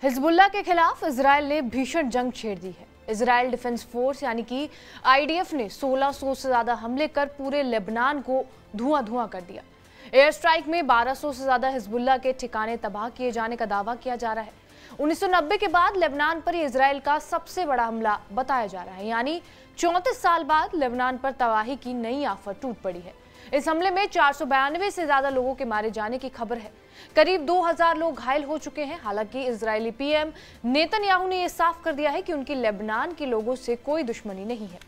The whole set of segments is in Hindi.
हिजबुल्लाह के खिलाफ इजराइल ने भीषण जंग छेड़ दी है। इजराइल डिफेंस फोर्स यानी कि आईडीएफ ने 1600 से ज्यादा हमले कर पूरे लेबनान को धुआं कर दिया। एयर स्ट्राइक में 1200 से ज्यादा हिजबुल्लाह के ठिकाने तबाह किए जाने का दावा किया जा रहा है। 1990 के बाद लेबनान पर इजराइल का सबसे बड़ा हमला बताया जा रहा है, यानी 34 साल बाद लेबनान पर तबाही की नई आफत टूट पड़ी है। इस हमले में 492 से ज्यादा लोगों के मारे जाने की खबर है। करीब 2000 लोग घायल हो चुके हैं। हालांकि इजरायली पीएम नेतन्याहू ने यह साफ कर दिया है कि उनकी लेबनान के लोगों से कोई दुश्मनी नहीं है।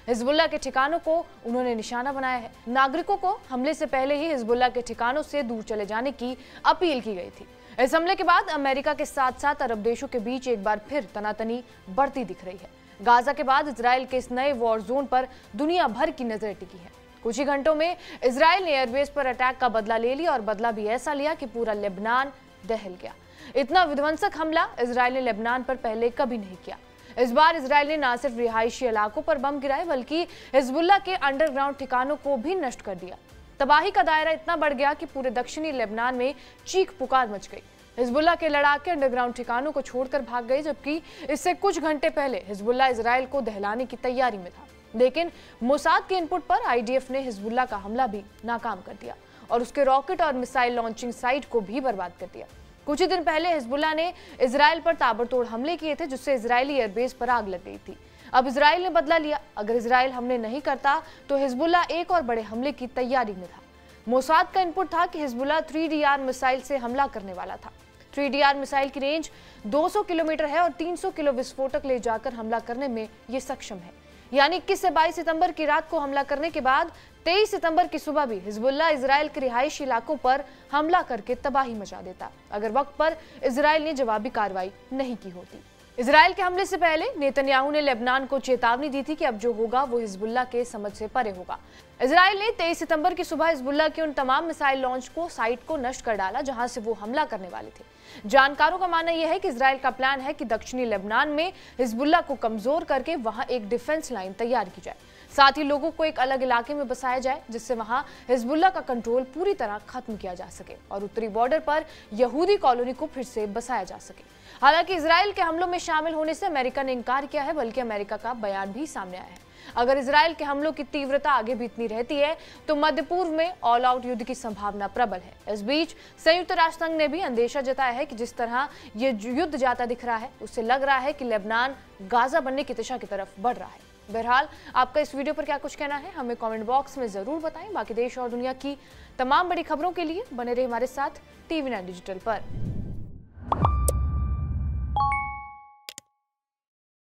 हिजबुल्लाह के ठिकानों को उन्होंने निशाना बनाया है। नागरिकों को हमले से पहले ही हिजबुल्लाह के ठिकानों से दूर चले जाने की अपील की गई थी। इस हमले के बाद अमेरिका के साथ साथ अरब देशों के बीच एक बार फिर तनातनी बढ़ती दिख रही है। गाजा के बाद इजराइल के इस नए वॉर जोन पर दुनिया भर की नजरें टिकी है। कुछ ही घंटों में इजराइल ने एयरबेस पर अटैक का बदला ले लिया और बदला भी ऐसा लिया कि पूरा लेबनान दहल गया। इतना विध्वंसक हमला इजराइल ने लेबनान पर पहले कभी नहीं किया। इस बार इजराइल ने न सिर्फ रिहायशी इलाकों पर बम गिराए बल्कि हिजबुल्लाह के अंडरग्राउंड ठिकानों को भी नष्ट कर दिया। तबाही का दायरा इतना बढ़ गया कि पूरे दक्षिणी लेबनान में चीख पुकार मच गई। हिजबुल्लाह के लड़ाके अंडरग्राउंड ठिकानों को छोड़कर भाग गए, जबकि इससे कुछ घंटे पहले हिजबुल्लाह इजराइल को दहलाने की तैयारी में था। लेकिन मोसाद के इनपुट पर आईडीएफ ने हिजबुल्लाह का हमला भी नाकाम कर दिया और उसके रॉकेट और मिसाइल लॉन्चिंग साइट को भी बर्बाद कर दिया। कुछ ही दिन पहले हिजबुल्लाह ने इजराइल पर ताबड़तोड़ हमले किए थे, जिससे इजरायली एयरबेस पर आग लग गई थी। अब इजराइल ने बदला लिया। अगर इजराइल हमले नहीं करता तो हिजबुल्लाह एक और बड़े हमले की तैयारी में था। मोसाद का इनपुट था कि हिजबुल्लाह 3DR मिसाइल से हमला करने वाला था। 3DR मिसाइल की रेंज 200 किलोमीटर है और 300 किलो विस्फोटक ले जाकर हमला करने में ये सक्षम है। यानी 21 से 22 सितंबर की रात को हमला करने के बाद 23 सितंबर की सुबह भी हिजबुल्लाह इजराइल के रिहायशी इलाकों पर हमला करके तबाही मचा देता, अगर वक्त पर इजराइल ने जवाबी कार्रवाई नहीं की होती। इजराइल के हमले से पहले नेतन्याहू ने लेबनान को चेतावनी दी थी कि अब जो होगा वो हिजबुल्लाह के समझ से परे होगा। इजराइल ने 23 सितंबर की सुबह हिजबुल्लाह के उन तमाम मिसाइल लॉन्च को साइट को नष्ट कर डाला जहां से वो हमला करने वाले थे। जानकारों का मानना यह है कि इजराइल का प्लान है कि दक्षिणी लेबनान में हिजबुल्लाह को कमजोर करके वहां एक डिफेंस लाइन तैयार की जाए। साथ ही लोगों को एक अलग इलाके में बसाया जाए जिससे वहां हिजबुल्लाह का कंट्रोल पूरी तरह खत्म किया जा सके और उत्तरी बॉर्डर पर यहूदी कॉलोनी को फिर से बसाया जा सके। हालांकि इजराइल के हमलों में शामिल होने से अमेरिका ने इनकार किया है, बल्कि अमेरिका का बयान भी सामने आया है। अगर इजराइल के हमलों की तीव्रता आगे भी इतनी रहती है तो मध्य पूर्व में ऑल आउट युद्ध की संभावना प्रबल है। इस बीच संयुक्त राष्ट्र संघ ने भी अंदेशा जताया है कि जिस तरह ये युद्ध जाता दिख रहा है उससे लग रहा है कि लेबनान गाजा बनने की दिशा की तरफ बढ़ रहा है। बहरहाल आपका इस वीडियो पर क्या कुछ कहना है हमें कमेंट बॉक्स में जरूर बताएं। बाकी देश और दुनिया की तमाम बड़ी खबरों के लिए बने रहे हमारे साथ TV9 डिजिटल पर।